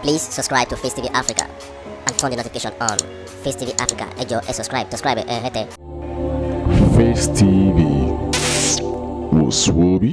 Please subscribe to Face TV Africa and turn the notification on. Face TV Africa, ẹ jọ̀ọ́ subscribe, hete. Face TV was Swoby.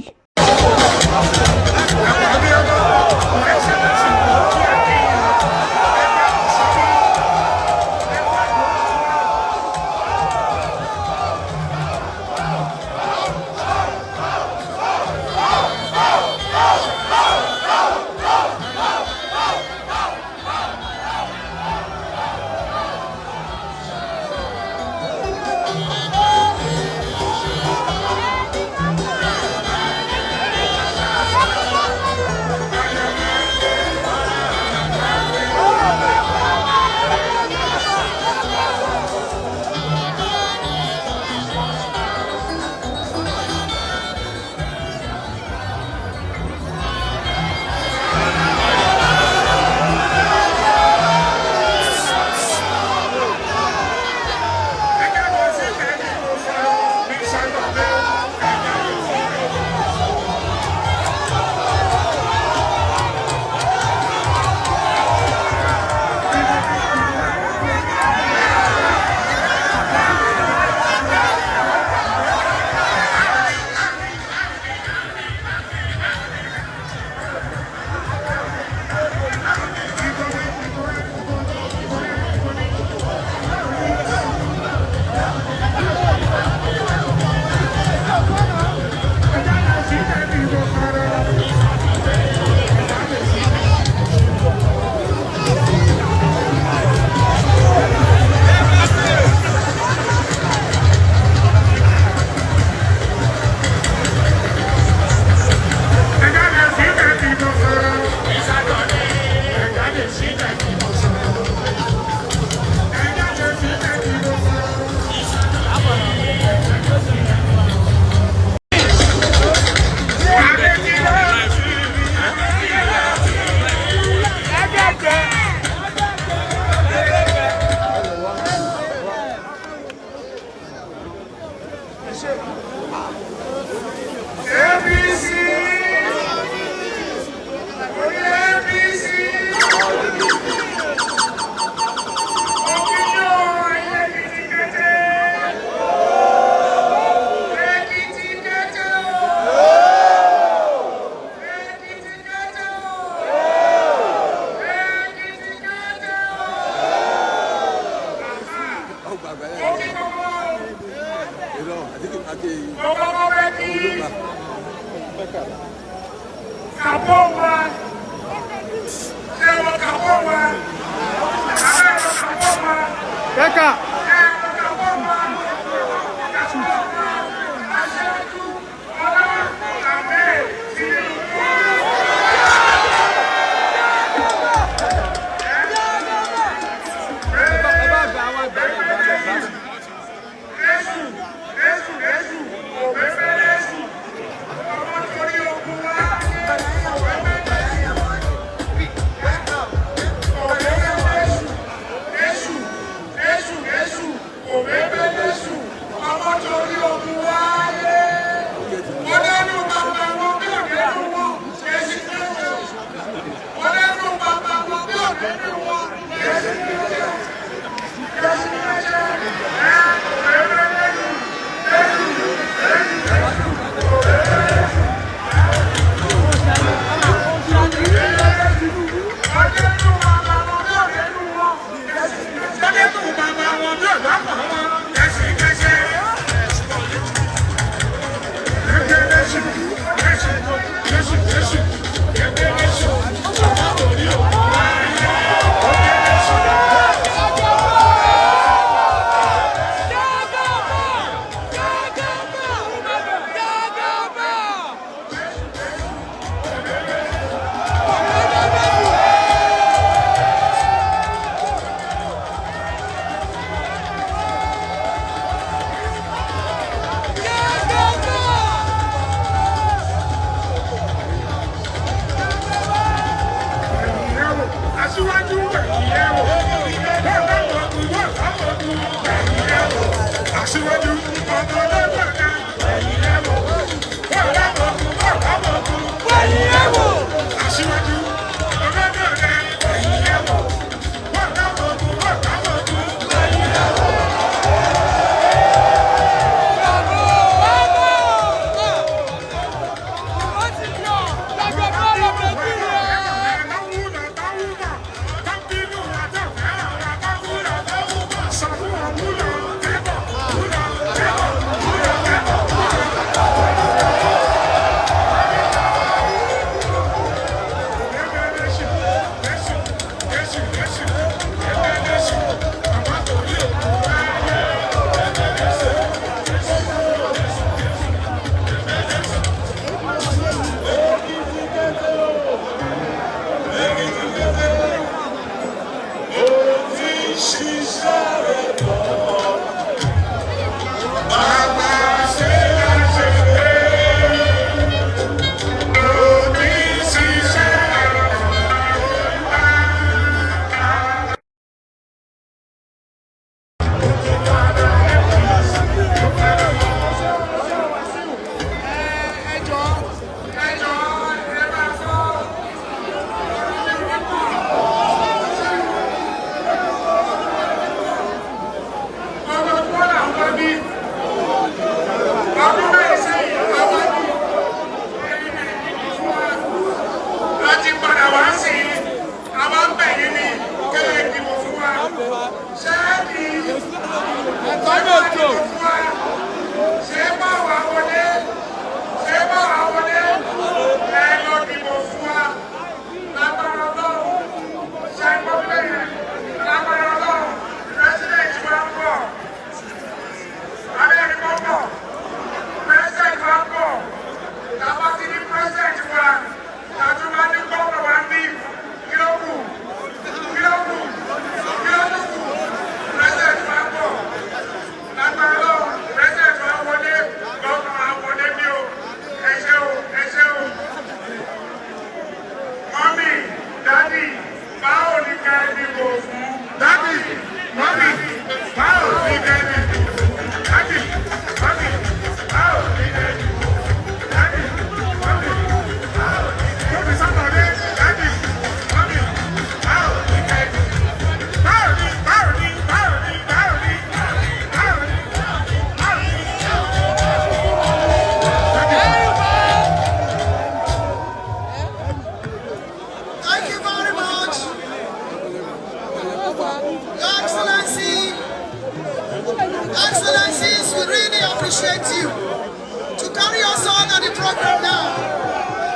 appreciate you. To carry us on the program now,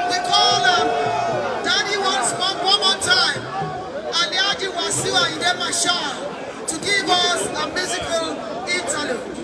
we call Daddy one more time, Alhaji Wasiu Ayinde Marshal, to give us a musical interlude.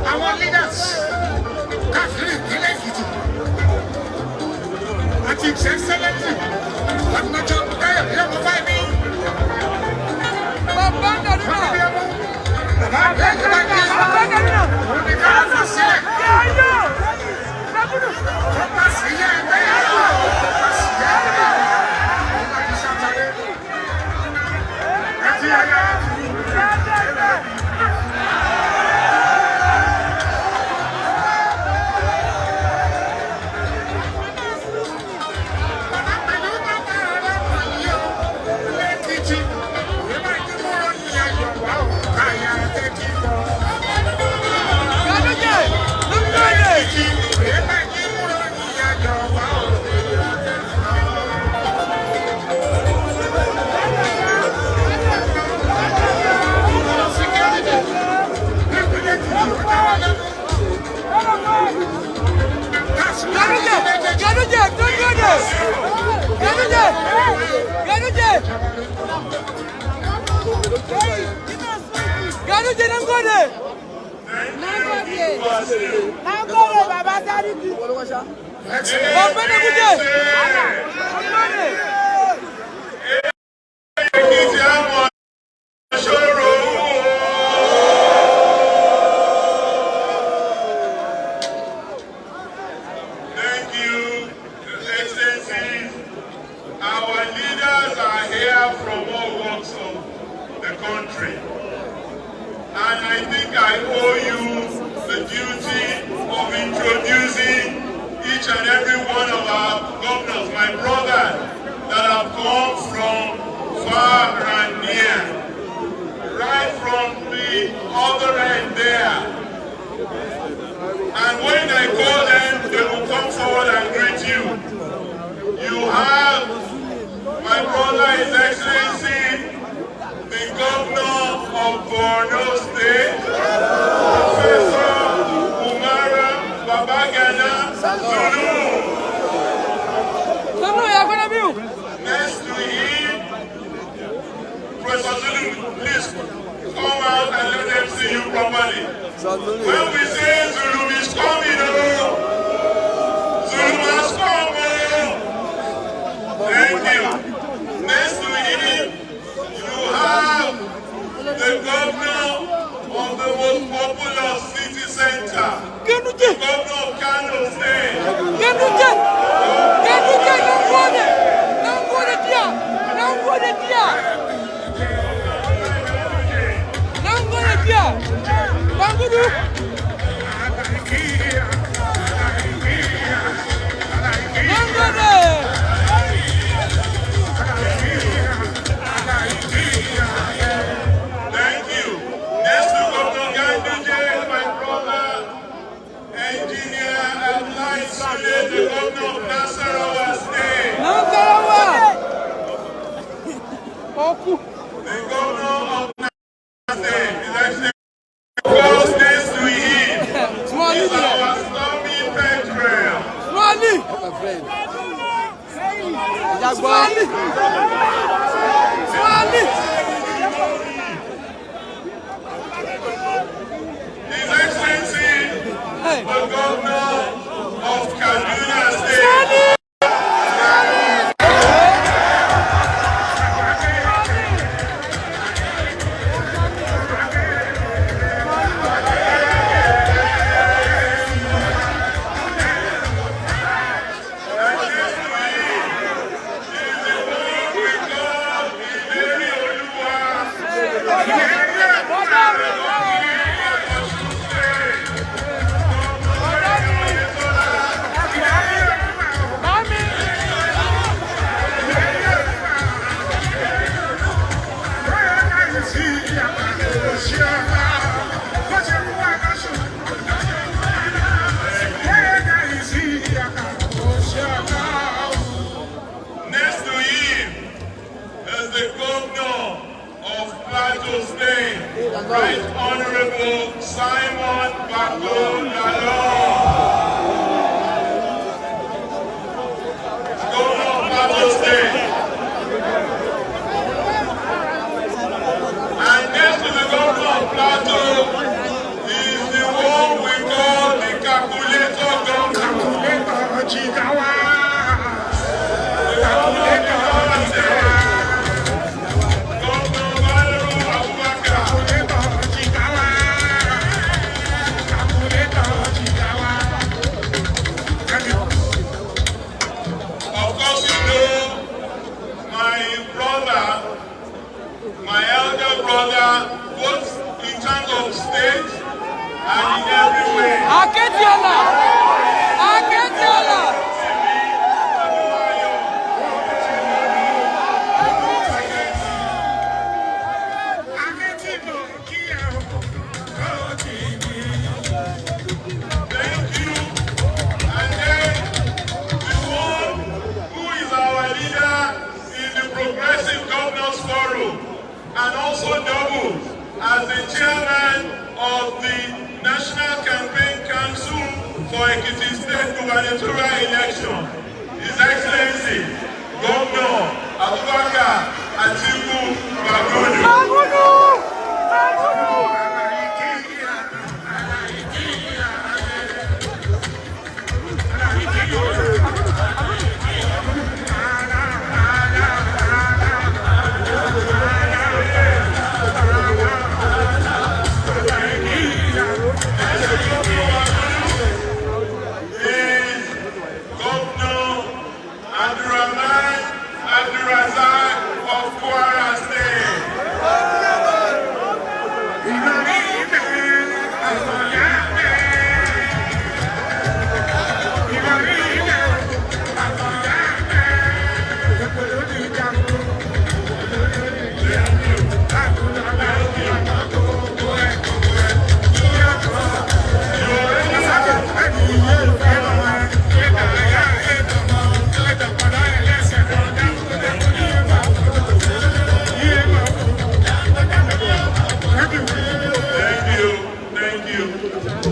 Our leaders, Catholic, His Excellency, Governor John Bukai, Right Honorable Simon Bako Lalong, Governor of Plateau State. And next to the Governor of Plateau is the one we call the calculator governor. Calculator Jigawa. The calculator governor. My elder brother, both in terms of state and in every way. Aketiola! Aketiola! Thank you. And then the one who is our leader in the Progressive Governors Forum, and also doubles as the chairman of the National Campaign Council for Ekiti State gubernatorial election, His Excellency Governor Abubakar Atiku Bagudu.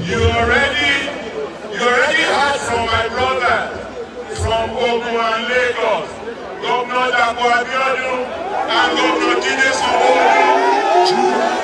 You already heard from my brother from Ogun and Lagos, Governor Dapo Abiodun and Governor Jide Sanwo-Olu.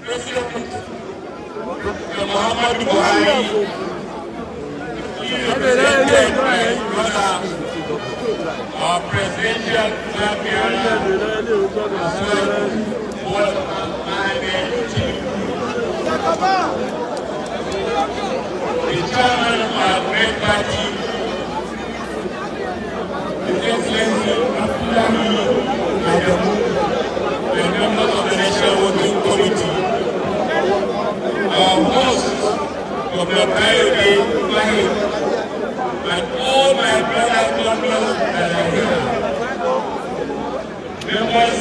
President Muhammadu Buhari, he represented my brother, our presidential champion, was the chairman of our great party, His Excellency Abdullahi Adamu, the members of the National Working Committee, our host, Governor Kayode Ibrahim, and all my brothers and governors that are here, members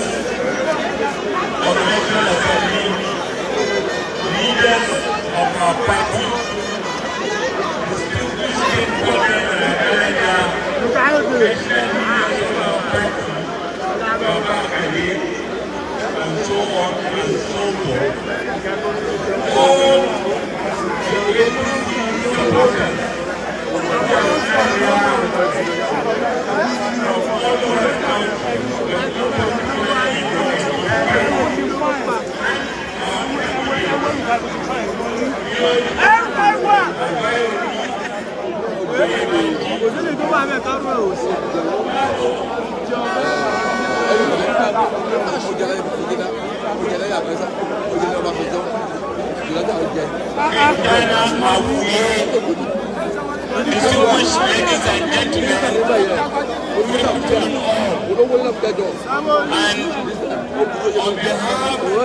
of the National Assembly, leaders of our party, distinguished state government and Nigeria, national leaders of our party, Baba Ali, and so on and so forth. All the APC supporters from Nigeria, from all over the country, distinguished ladies and gentlemen, and on behalf of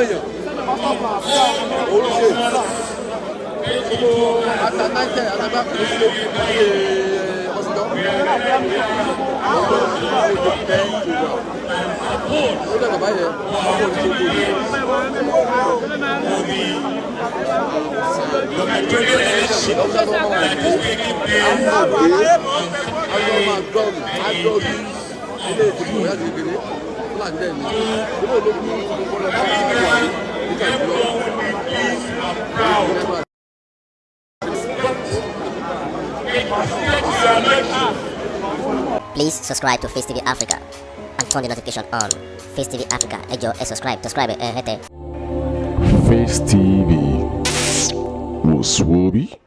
Please subscribe to Face TV Africa and turn the notification on. Face TV Africa, ẹ jọ̀ọ́ ẹ subscribe hete. Face TV was Swoby.